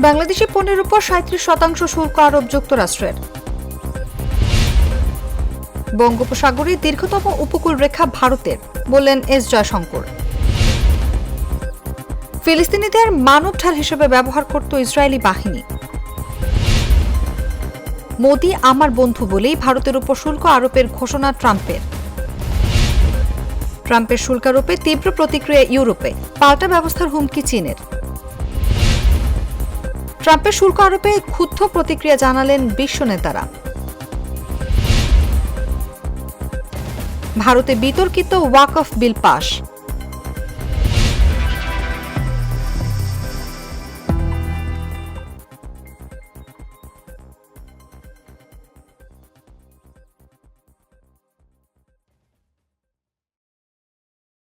বাংলাদেশি পণ্যের উপর ৩৭% শুল্ক আরোপ যুক্তরাষ্ট্রের। বঙ্গোপসাগরে দীর্ঘতম উপকূল রেখা ভারতের, বললেন এস জয়শঙ্কর। ফিলিস্তিনিদের মানব ঢাল হিসেবে ব্যবহার করত ইসরায়েলি বাহিনী। মোদি আমার বন্ধু বলেই ভারতের উপর শুল্ক আরোপের ঘোষণা ট্রাম্পের। ট্রাম্পের শুল্ক আরোপে তীব্র প্রতিক্রিয়া ইউরোপে, পাল্টা ব্যবস্থার হুমকি চীনের। ট্রাম্পের শুল্ক আরোপে ক্ষুব্ধ প্রতিক্রিয়া জানালেন বিশ্ব নেতারা। ভারতে বিতর্কিত ওয়াকফ বিল পাস।